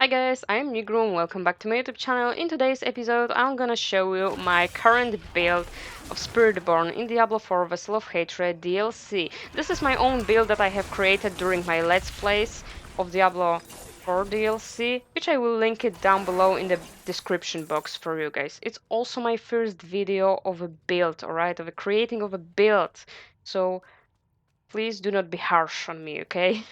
Hi guys, I'm Nighrum, welcome back to my YouTube channel. In today's episode, I'm gonna show you my current build of Spiritborn in Diablo 4 Vessel of Hatred DLC. This is my own build that I have created during my Let's Plays of Diablo 4 DLC, which I will link it down below in the description box for you guys. It's also my first video of a build, alright, of a creating of a build. So please do not be harsh on me, okay?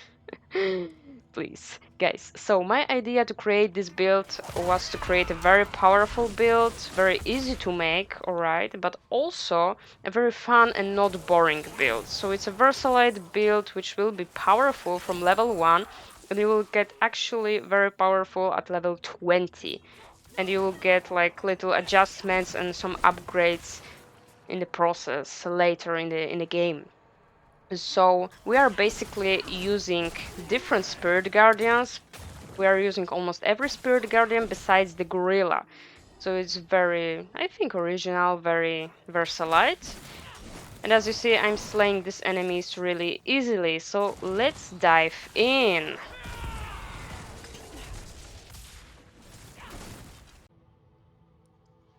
Please, guys. So my idea to create this build was to create a very powerful build, very easy to make, alright, but also a very fun and not boring build. So it's a Versalite build which will be powerful from level 1 and you will get actually very powerful at level 20. And you will get like little adjustments and some upgrades in the process later in the game. So we are basically using different spirit guardians. We are using almost every spirit guardian besides the gorilla. So it's very, I think, original, very versalite. And as you see, I'm slaying these enemies really easily. So let's dive in.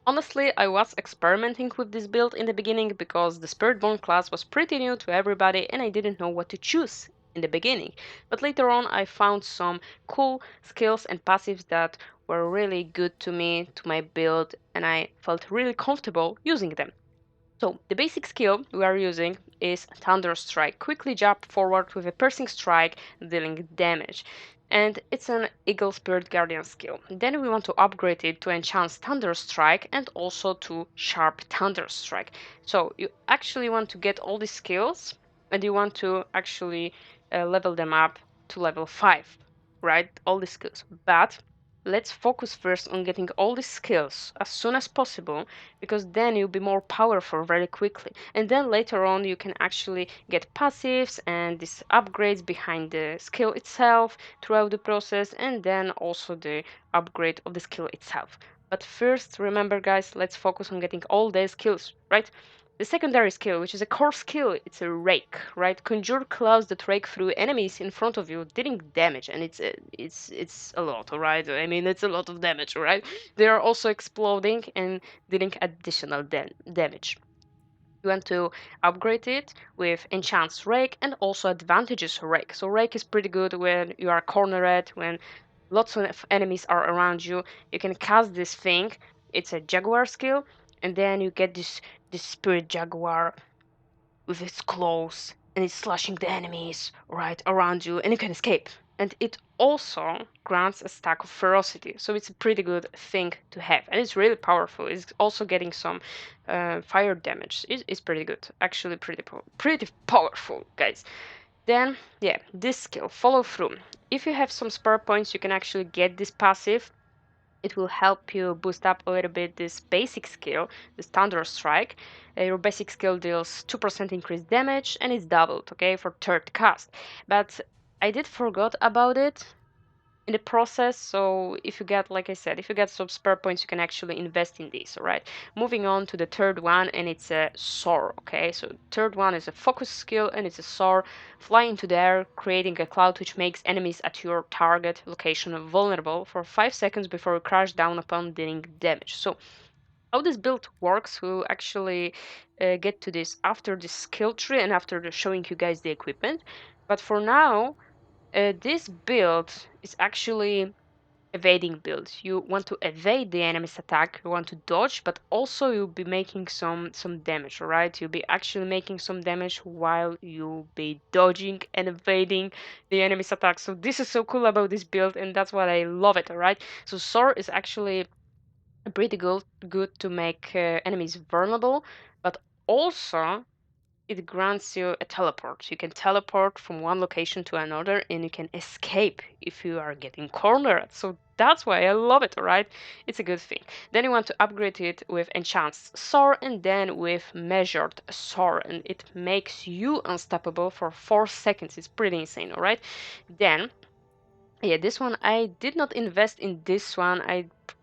Honestly, I was experimenting with this build in the beginning because the Spiritborn class was pretty new to everybody and I didn't know what to choose in the beginning. But later on I found some cool skills and passives that were really good to me, to my build, and I felt really comfortable using them. So the basic skill we are using is Thunder Strike. Quickly jump forward with a piercing strike dealing damage. And it's an Eagle Spirit Guardian skill. Then we want to upgrade it to Enchant Thunder Strike and also to Sharp Thunder Strike. So you actually want to get all these skills and you want to actually level them up to level 5, right? All the skills. But let's focus first on getting all these skills as soon as possible because then you'll be more powerful very quickly, and then later on you can actually get passives and these upgrades behind the skill itself throughout the process, and then also the upgrade of the skill itself. But first, remember guys, let's focus on getting all the skills, right? The secondary skill, which is a core skill, it's a rake, right? Conjure clouds that rake through enemies in front of you, dealing damage, and it's a lot, alright? I mean, it's a lot of damage, alright? They are also exploding and dealing additional damage. You want to upgrade it with Enchant's Rake and also Advantages Rake. So Rake is pretty good when you are cornered, when lots of enemies are around you. You can cast this thing. It's a Jaguar skill, and then you get this Spirit Jaguar with its claws and it's slashing the enemies right around you and you can escape. And it also grants a stack of ferocity, so it's a pretty good thing to have, and it's really powerful. It's also getting some fire damage. It's pretty good, actually, pretty powerful, guys. Then, yeah, this skill, follow through. If you have some spare points, you can actually get this passive. It will help you boost up a little bit this basic skill, this Thunder Strike. Your basic skill deals 2% increased damage and it's doubled, okay, for third cast. But I did forgot about it in the process, so if you get, like I said, if you get some spare points, you can actually invest in these. All right, moving on to the third one, and it's a soar. Okay, so third one is a focus skill and it's a soar. Fly into the air, creating a cloud which makes enemies at your target location vulnerable for 5 seconds before you crash down upon dealing damage. So how this build works, we'll actually get to this after the skill tree and after showing you guys the equipment. But for now, this build is actually evading build. You want to evade the enemy's attack, you want to dodge, but also you'll be making some damage, alright? You'll be actually making some damage while you'll be dodging and evading the enemy's attack. So this is so cool about this build, and that's why I love it, alright? So Soar is actually pretty good to make enemies vulnerable, but also it grants you a teleport. You can teleport from one location to another and you can escape if you are getting cornered. So that's why I love it, alright? It's a good thing. Then you want to upgrade it with Enchant's Soar and then with Measured Soar, and it makes you unstoppable for 4 seconds. It's pretty insane, alright? Then yeah, this one I did not invest in this one.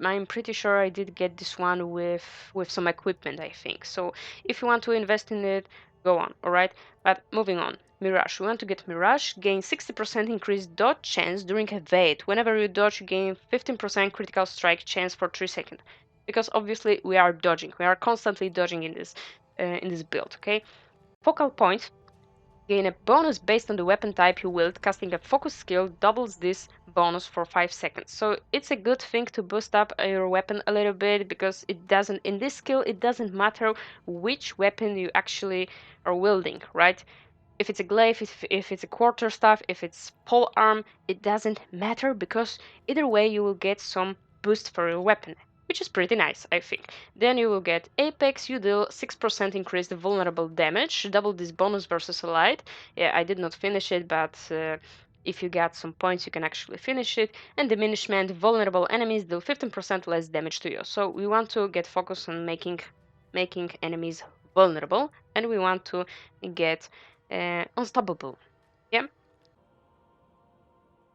I'm pretty sure I did get this one with some equipment, I think. So if you want to invest in it, go on, all right? But moving on. Mirage. We want to get Mirage, gain 60% increased dodge chance during evade. Whenever you dodge, you gain 15% critical strike chance for 3 seconds. Because obviously we are dodging. We are constantly dodging in this build, okay? Focal Point. Gain a bonus based on the weapon type you wield. Casting a focus skill doubles this bonus for 5 seconds. So it's a good thing to boost up your weapon a little bit because in this skill, it doesn't matter which weapon you actually are wielding, right? If it's a glaive, if it's a quarterstaff, if it's pole arm, it doesn't matter because either way you will get some boost for your weapon, which is pretty nice, I think. Then you will get Apex, you deal 6% increased vulnerable damage, double this bonus versus allied. Yeah, I did not finish it, but if you got some points, you can actually finish it. And diminishment, vulnerable enemies deal 15% less damage to you. So we want to get focused on making enemies vulnerable, and we want to get unstoppable. Yeah.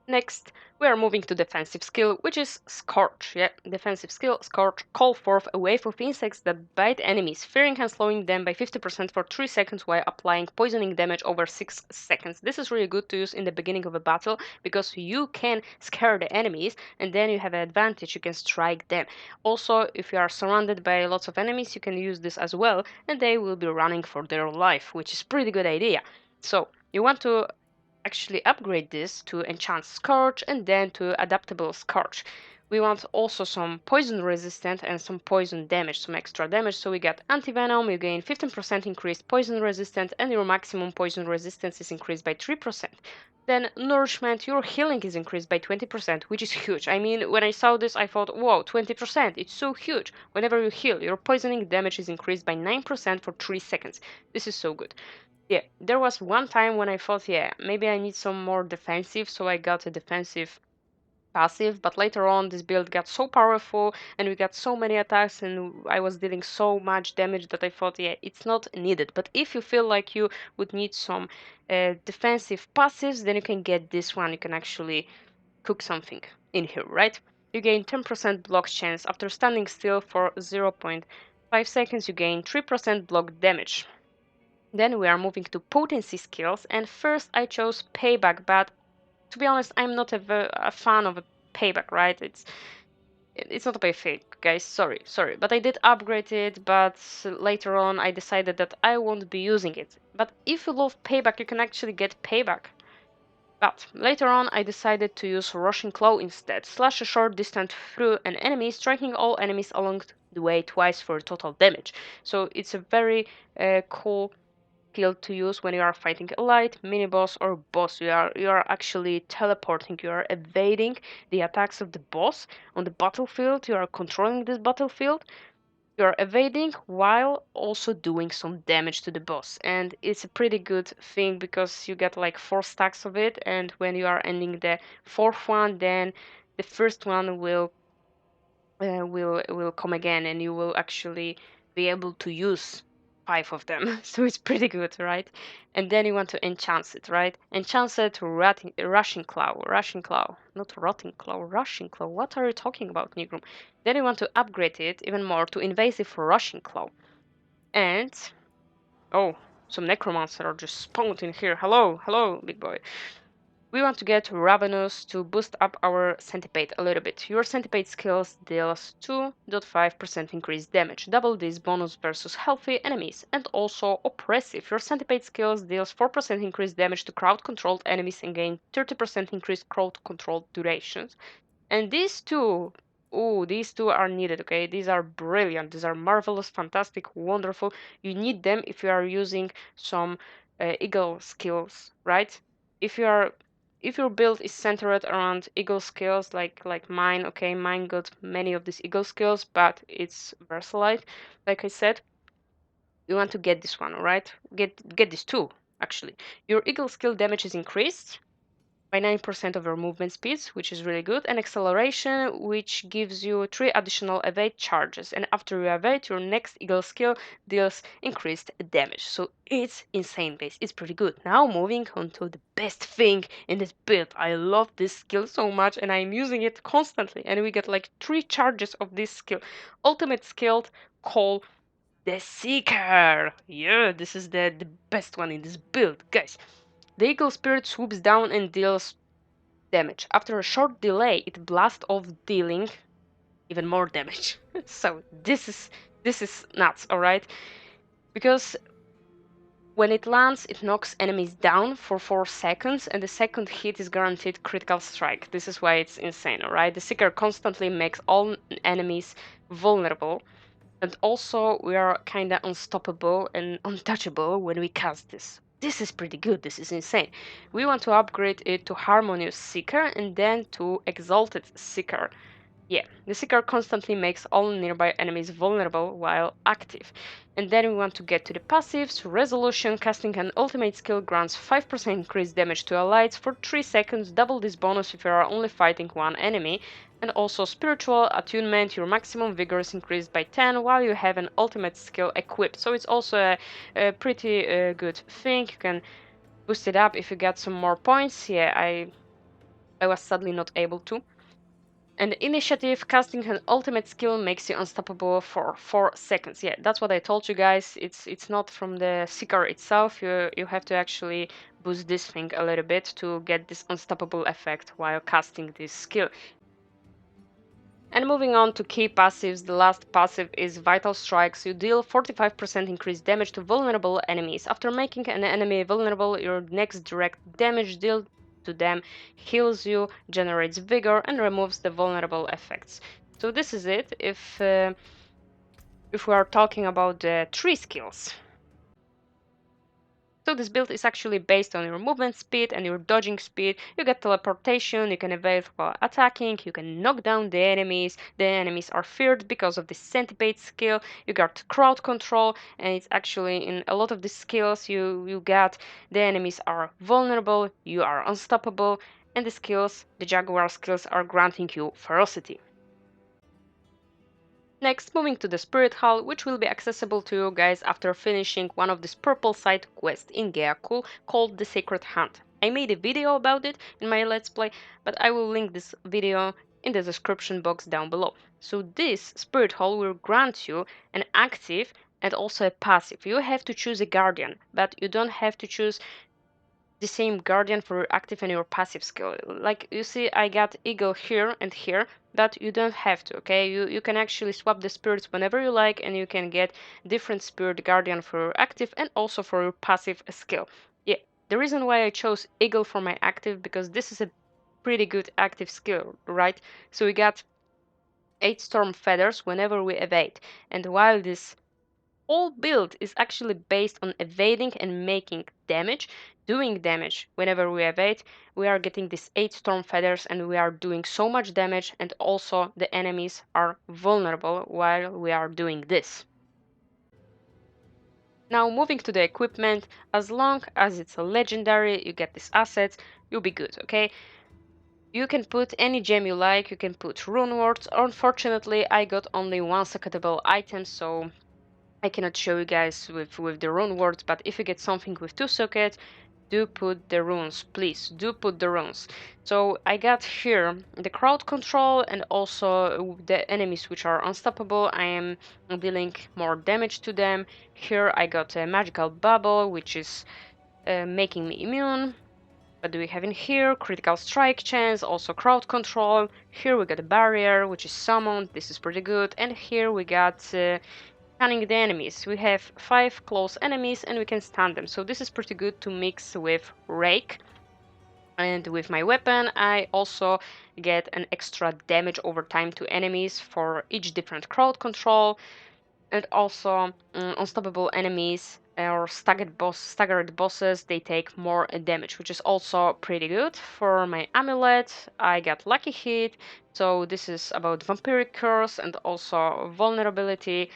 Next, we are moving to defensive skill, which is Scorch. Yeah, defensive skill, Scorch, call forth a wave of insects that bite enemies, fearing and slowing them by 50% for 3 seconds while applying poisoning damage over 6 seconds. This is really good to use in the beginning of a battle because you can scare the enemies and then you have an advantage, you can strike them. Also, if you are surrounded by lots of enemies, you can use this as well and they will be running for their life, which is pretty good idea. So, you want to actually upgrade this to enchant scorch and then to adaptable scorch. We want also some poison resistant and some poison damage, some extra damage. So we get anti-venom, you gain 15% increased poison resistant and your maximum poison resistance is increased by 3%. Then nourishment, your healing is increased by 20%, which is huge. I mean, when I saw this, I thought, whoa, 20%, it's so huge. Whenever you heal, your poisoning damage is increased by 9% for 3 seconds. This is so good. Yeah, there was one time when I thought, yeah, maybe I need some more defensive, so I got a defensive passive, but later on this build got so powerful and we got so many attacks and I was dealing so much damage that I thought, yeah, it's not needed. But if you feel like you would need some defensive passives, then you can get this one. You can actually cook something in here, right? You gain 10% block chance. After standing still for 0.5 seconds, you gain 3% block damage. Then we are moving to potency skills, and first I chose payback, but to be honest, I'm not a fan of a payback, right? It's not a payback, guys. Sorry, but I did upgrade it, but later on I decided that I won't be using it. But if you love payback, you can actually get payback. But later on I decided to use rushing claw instead. Slash a short distance through an enemy, striking all enemies along the way twice for total damage. So it's a very cool skill to use when you are fighting a light, mini boss, or boss. You are actually teleporting. You are evading the attacks of the boss on the battlefield. You are controlling this battlefield. You are evading while also doing some damage to the boss, and it's a pretty good thing because you get like 4 stacks of it. And when you are ending the fourth one, then the first one will come again, and you will actually be able to use 5 of them. So it's pretty good, right? And then you want to enchant it, right? Enchant it to rushing claw, not rotting claw, rushing claw. What are you talking about, Nighrum? Then you want to upgrade it even more to invasive rushing claw. And oh, some necromancer are just spawned in here. Hello, big boy. We want to get Ravenous to boost up our Centipede a little bit. Your Centipede skills deals 2.5% increased damage, double this bonus versus healthy enemies, and also Oppressive. Your Centipede skills deals 4% increased damage to crowd-controlled enemies and gain 30% increased crowd-controlled durations. And these two are needed, okay? These are brilliant. These are marvelous, fantastic, wonderful. You need them if you are using some eagle skills, right? If you are if your build is centered around eagle skills like mine, okay, mine got many of these eagle skills, but it's versalite, like I said, you want to get this one, alright? Get this too, actually. Your eagle skill damage is increased by 9% of your movement speeds, which is really good, and acceleration, which gives you 3 additional evade charges. And after you evade, your next eagle skill deals increased damage. So it's insane base. It's pretty good. Now moving on to the best thing in this build. I love this skill so much and I'm using it constantly. And we get like 3 charges of this skill. Ultimate skill called the Seeker. Yeah, this is the best one in this build, guys. The eagle spirit swoops down and deals damage. After a short delay, it blasts off, dealing even more damage. So this is nuts, all right? Because when it lands, it knocks enemies down for 4 seconds, and the second hit is guaranteed critical strike. This is why it's insane, alright? The Seeker constantly makes all enemies vulnerable, and also we are kinda unstoppable and untouchable when we cast this. This is pretty good, this is insane. We want to upgrade it to Harmonious Seeker and then to Exalted Seeker. Yeah, the Seeker constantly makes all nearby enemies vulnerable while active. And then we want to get to the passives. Resolution, casting an ultimate skill grants 5% increased damage to allies for 3 seconds, double this bonus if you are only fighting one enemy. And also Spiritual Attunement, your maximum vigor is increased by 10 while you have an ultimate skill equipped. So it's also a pretty good thing. You can boost it up if you get some more points. Yeah, I was sadly not able to. And Initiative, casting an ultimate skill makes you unstoppable for 4 seconds. Yeah, that's what I told you guys. It's not from the Seeker itself. You have to actually boost this thing a little bit to get this unstoppable effect while casting this skill. And moving on to key passives, the last passive is Vital Strikes. You deal 45% increased damage to vulnerable enemies. After making an enemy vulnerable, your next direct damage dealt to them heals you, generates vigor, and removes the vulnerable effects. So this is it if we are talking about the 3 skills. So this build is actually based on your movement speed and your dodging speed. You get teleportation, you can evade while attacking, you can knock down the enemies. The enemies are feared because of the centipede skill. You got crowd control, and it's actually in a lot of the skills you got, the enemies are vulnerable, you are unstoppable, and the Jaguar skills are granting you ferocity. Next, moving to the Spirit Hall, which will be accessible to you guys after finishing one of this purple side quests in Geakul called the Sacred Hunt. I made a video about it in my Let's Play, but I will link this video in the description box down below. So this Spirit Hall will grant you an active and also a passive. You have to choose a Guardian, but you don't have to choose the same guardian for your active and your passive skill. Like you see, I got eagle here and here, but you don't have to, okay? You can actually swap the spirits whenever you like, and you can get different spirit guardian for your active and also for your passive skill. Yeah, the reason why I chose eagle for my active, because this is a pretty good active skill, right? So we got 8 storm feathers whenever we evade, and while this whole build is actually based on evading and making damage, doing damage whenever we evade. We are getting these 8 storm feathers and we are doing so much damage, and also the enemies are vulnerable while we are doing this. Now moving to the equipment, as long as it's a legendary, you get these assets, you'll be good, okay? You can put any gem you like, you can put rune words. Unfortunately, I got only one socketable item, so I cannot show you guys with the rune words, but if you get something with 2 sockets, do put the runes, please, do put the runes. So I got here the crowd control and also the enemies which are unstoppable. I am dealing more damage to them. Here I got a magical bubble, which is making me immune. What do we have in here? Critical strike chance, also crowd control. Here we got a barrier, which is summoned. This is pretty good. And here we got stunning the enemies. We have 5 close enemies and we can stun them. So this is pretty good to mix with Rake. And with my weapon, I also get an extra damage over time to enemies for each different crowd control. And also unstoppable enemies or staggered bosses, they take more damage, which is also pretty good. For my amulet, I got lucky hit, so this is about vampiric curse and also vulnerability.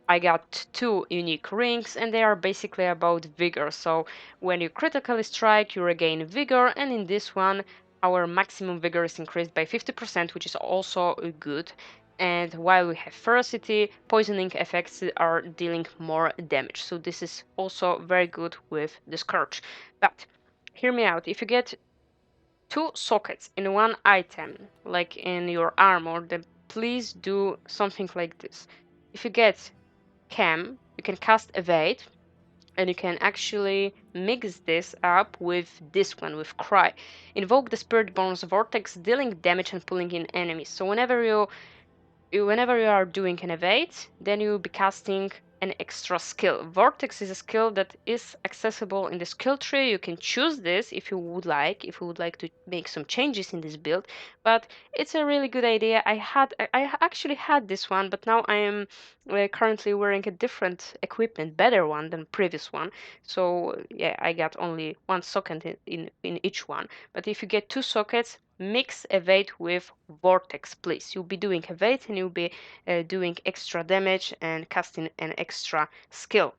I got 2 unique rings and they are basically about vigor. So when you critically strike, you regain vigor, and in this one our maximum vigor is increased by 50%, which is also good. And while we have ferocity, poisoning effects are dealing more damage. So this is also very good with the Scourge. But hear me out, if you get 2 sockets in one item, like in your armor, then please do something like this. If you get Cam, you can cast Evade, And you can actually mix this up with this one, with Cry. Invoke the Spiritborn's Vortex, dealing damage and pulling in enemies. So whenever you are doing an evade, then you will be casting an extra skill. Vortex is a skill that is accessible in the skill tree. You can choose this if you would like to make some changes in this build, but it's a really good idea. I actually had this one, but now I am currently wearing a different equipment, better one than previous one. So yeah, I got only one socket in each one. But if you get two sockets, mix evade with vortex, please. You'll be doing evade and you'll be doing extra damage and casting an extra skill.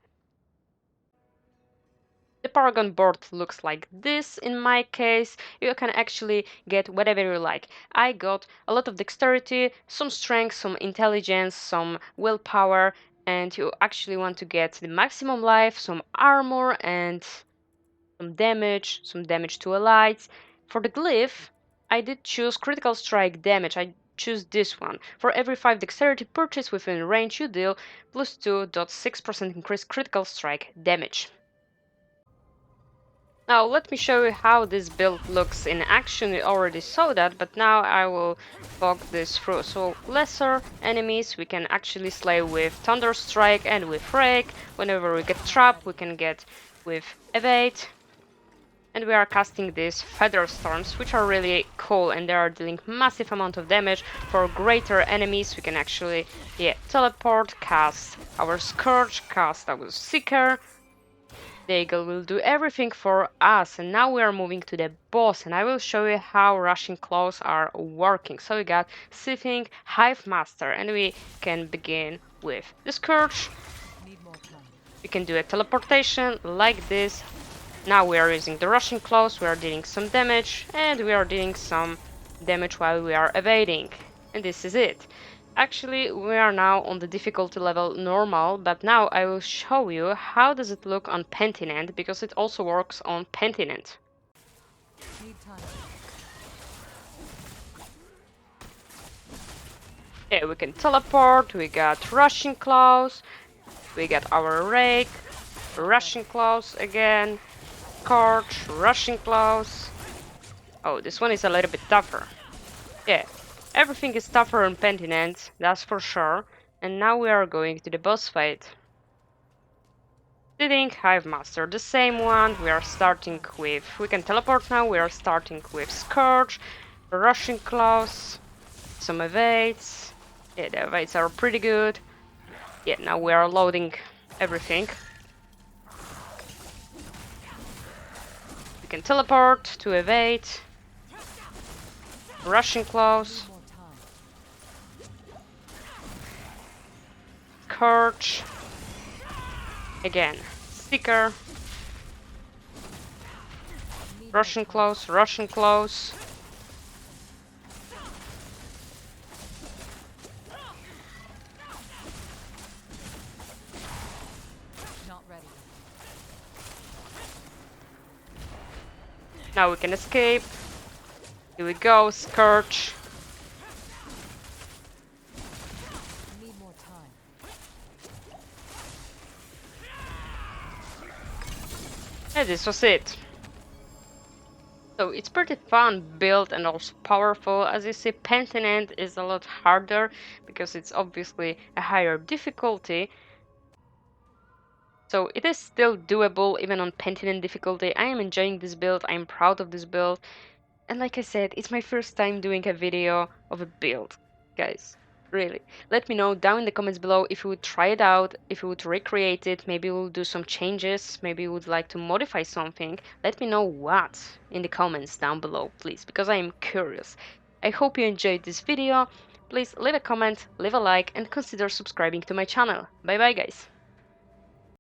The Paragon board looks like this. In my case, you can actually get whatever you like. I got a lot of dexterity, some strength, some intelligence, some willpower, and you actually want to get the maximum life, some armor, and some damage to allies. For the glyph, I did choose critical strike damage. I choose this one. For every 5 dexterity purchase within range, you deal plus 2.6% increased critical strike damage. Now let me show you how this build looks in action. We already saw that, but now I will walk this through. So lesser enemies we can actually slay with Thunder Strike and with Rake. Whenever we get trapped, we can get with Evade. And we are casting these Feather Storms, which are really cool, and they are dealing massive amount of damage. For greater enemies, we can actually, teleport, cast our Scourge, cast our Seeker. The Eagle will do everything for us, and now we are moving to the boss, and I will show you how rushing claws are working. So we got Sitting Hive Master, and we can begin with the Scourge. We can do a teleportation like this. Now we are using the rushing claws, we are dealing some damage, and we are dealing some damage while we are evading. And this is it. Actually, we are now on the difficulty level normal, but now I will show you how does it look on Penitent, because it also works on Penitent. Yeah, we can teleport, we got rushing claws, we got our rake, rushing claws again, Scorch, rushing claws. Oh, this one is a little bit tougher. Yeah, everything is tougher on Penitent, that's for sure. And now we are going to the boss fight. Sitting Hive Master, the same one. We are starting with. We can teleport now. We are starting with Scourge, rushing claws, some evades. Yeah, the evades are pretty good. Yeah, now we are loading everything. We can teleport to evade. Rushing claws. Scourge. Again, Seeker. Rushing claws, rushing claws. Not ready. Now we can escape. Here we go, Scourge. Need more time. And this was it. So it's pretty fun build and also powerful. As you see, Penitent is a lot harder because it's obviously a higher difficulty. So it is still doable even on Penitent difficulty. I am enjoying this build, I am proud of this build. And like I said, it's my first time doing a video of a build. Guys, really. Let me know down in the comments below if you would try it out, if you would recreate it, maybe we'll do some changes, maybe you would like to modify something. Let me know what in the comments down below, please, because I am curious. I hope you enjoyed this video. Please leave a comment, leave a like, and consider subscribing to my channel. Bye bye, guys.